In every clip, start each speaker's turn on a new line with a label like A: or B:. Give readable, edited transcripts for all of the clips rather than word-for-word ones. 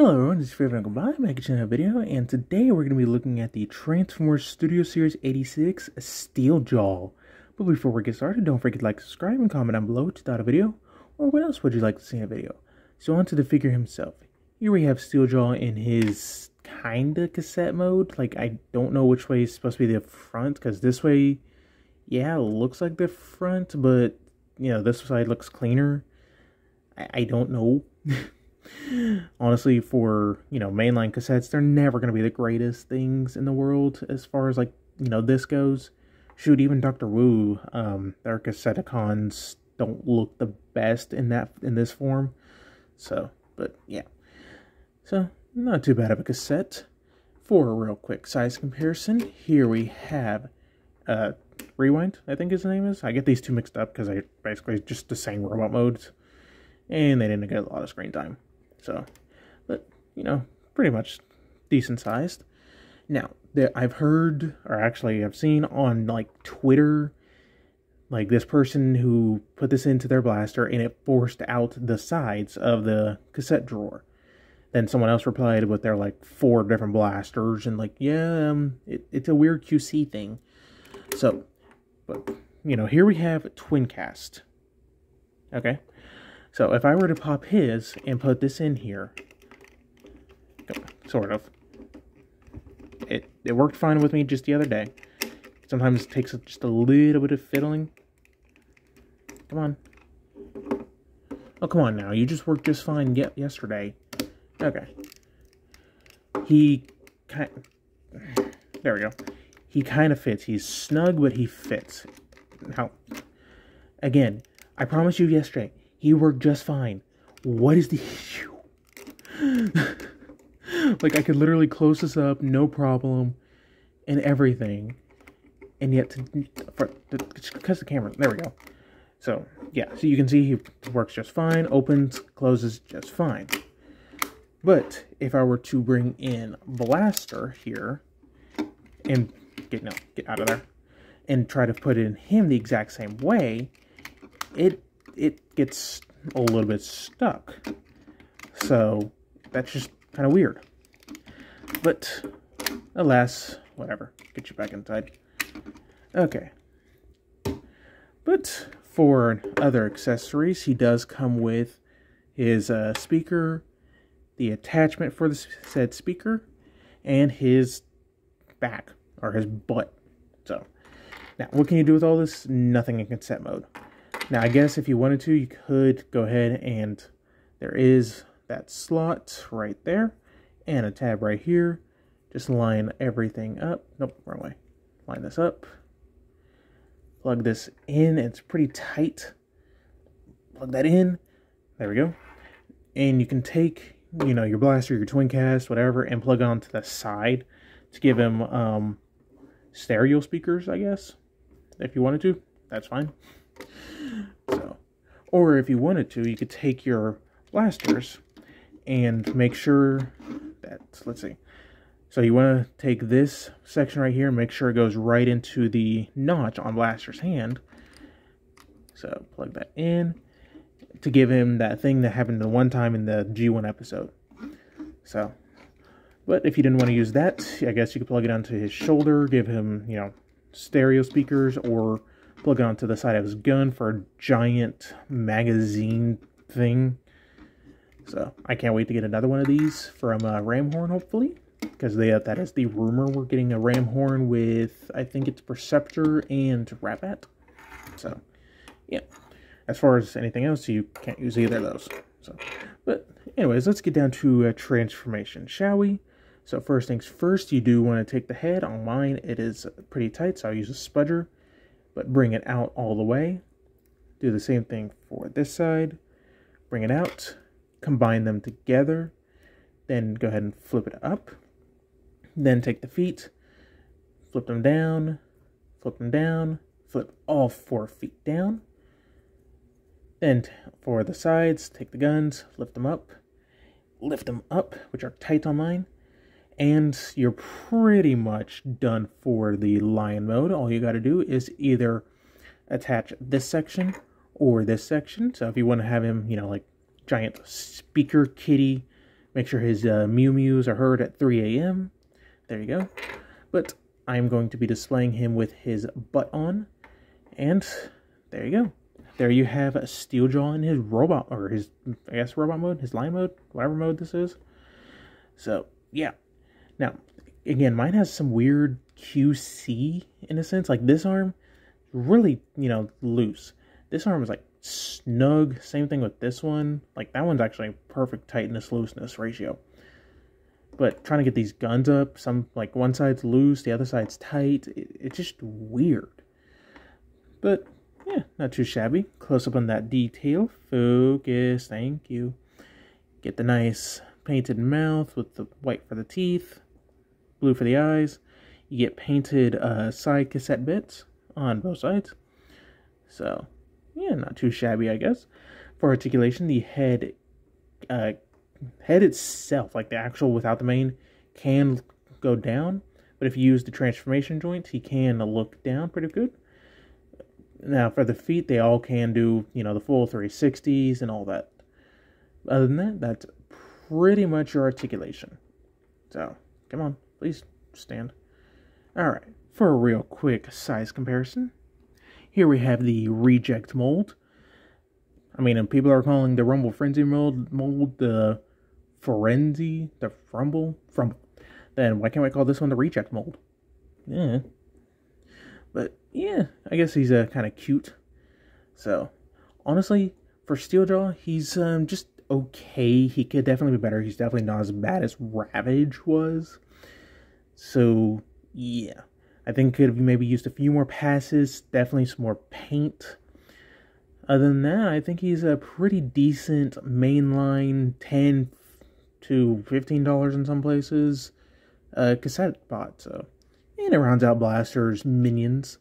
A: Hello everyone, this is your favorite Uncle Bob, back at another video, and today we're going to be looking at the Transformers Studio Series 86 Steeljaw. But before we get started, don't forget to like, subscribe, and comment down below what you thought of the video, or what else would you like to see in a video. So on to the figure himself. Here we have Steeljaw in his kinda cassette mode. Like, I don't know which way is supposed to be the front, because this way, yeah, it looks like the front, but, you know, this side looks cleaner. I don't know. Honestly, for, you know, mainline cassettes, they're never going to be the greatest things in the world as far as, like, you know, this goes. Shoot, even Dr. Wu, their Cassetticons don't look the best in this form. So, but yeah. So, not too bad of a cassette. For a real quick size comparison, here we have Rewind, I think his name is. I get these two mixed up because I basically just the same robot modes, and they didn't get a lot of screen time. So, but, you know, pretty much decent sized. Now, I've heard, or actually I've seen on, like, Twitter, like, this person who put this into their blaster and it forced out the sides of the cassette drawer. Then someone else replied with their, like, 4 different blasters and, like, yeah, it's a weird QC thing. So, but, you know, here we have Twincast. Okay. So if I were to pop his and put this in here, sort of, it worked fine with me just the other day. Sometimes it takes just a little bit of fiddling. Come on. Oh, come on now. You just worked just fine yesterday. Okay. There we go. He kind of fits. He's snug, but he fits. Now, again, I promised you yesterday, he worked just fine. What is the issue? Like, I could literally close this up, no problem, and everything. And yet, because the camera, there we go. So, yeah, so you can see he works just fine, opens, closes just fine. But, if I were to bring in Blaster here, and get out of there, and try to put in him the exact same way, it gets a little bit stuck. So, that's just kind of weird. But, alas, whatever. Get you back inside. Okay. But, for other accessories, he does come with his speaker, the attachment for the said speaker, and his back, or his butt. So, now, what can you do with all this? Nothing in cassette mode. Now, I guess if you wanted to, you could go ahead and there is that slot right there and a tab right here. Just line everything up. Nope, wrong way. Line this up. Plug this in. It's pretty tight. Plug that in. There we go. And you can take, you know, your blaster, your Twincast, whatever, and plug it onto the side to give him stereo speakers, I guess. If you wanted to, that's fine. So, or if you wanted to, you could take your blasters and make sure that, let's see. So you want to take this section right here and make sure it goes right into the notch on Blaster's hand. So plug that in to give him that thing that happened the one time in the G1 episode. So, but if you didn't want to use that, I guess you could plug it onto his shoulder, give him, you know, stereo speakers, or plug it onto the side of his gun for a giant magazine thing. So, I can't wait to get another one of these from Ramhorn, hopefully. Because that is the rumor. We're getting a Ramhorn with, I think it's Perceptor and Rabat. So, yeah. As far as anything else, you can't use either of those. So, but, anyways, let's get down to transformation, shall we? So, first things first, you do want to take the head. On mine, it is pretty tight, so I'll use a spudger. But bring it out all the way. Do the same thing for this side. Bring it out. Combine them together. Then go ahead and flip it up. Then take the feet. Flip them down. Flip them down. Flip all 4 feet down. Then for the sides, take the guns. Lift them up. Lift them up, which are tight on mine. And you're pretty much done for the lion mode. All you got to do is either attach this section or this section. So if you want to have him, you know, like giant speaker kitty Make sure his Mew Mews are heard at 3 a.m. There you go. But I'm going to be displaying him with his butt on. And there you go. There you have a Steeljaw in his robot, or his, I guess, robot mode, his lion mode, whatever mode this is. So, yeah. Now, again, mine has some weird QC in a sense. Like, this arm, really, you know, loose. This arm is, like, snug. Same thing with this one. Like, that one's actually perfect tightness-looseness ratio. But trying to get these guns up, some, like, one side's loose, the other side's tight. It's just weird. But, yeah, not too shabby. Close up on that detail. Focus. Thank you. Get the nice painted mouth with the white for the teeth, blue for the eyes. You get painted side cassette bits on both sides. So, yeah, not too shabby, I guess. For articulation, the head itself, like the actual without the mane, can go down. But if you use the transformation joint, he can look down pretty good. Now, for the feet, they all can do, you know, the full 360s and all that. Other than that, that's pretty much your articulation. So, come on, please stand. Alright, for a real quick size comparison, here we have the reject mold. I mean, and people are calling the Rumble Frenzy mold the Frumble. Then why can't I call this one the reject mold? Yeah. But, yeah, I guess he's kind of cute. So, honestly, for Steeljaw, he's just okay. He could definitely be better. He's definitely not as bad as Ravage was. So, yeah. I think could have maybe used a few more passes. Definitely some more paint. Other than that, I think he's a pretty decent mainline $10 to $15 in some places cassette bot. So, and it rounds out blasters, minions.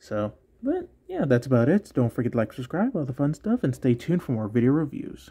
A: So, but yeah, that's about it. Don't forget to like, subscribe, all the fun stuff, and stay tuned for more video reviews.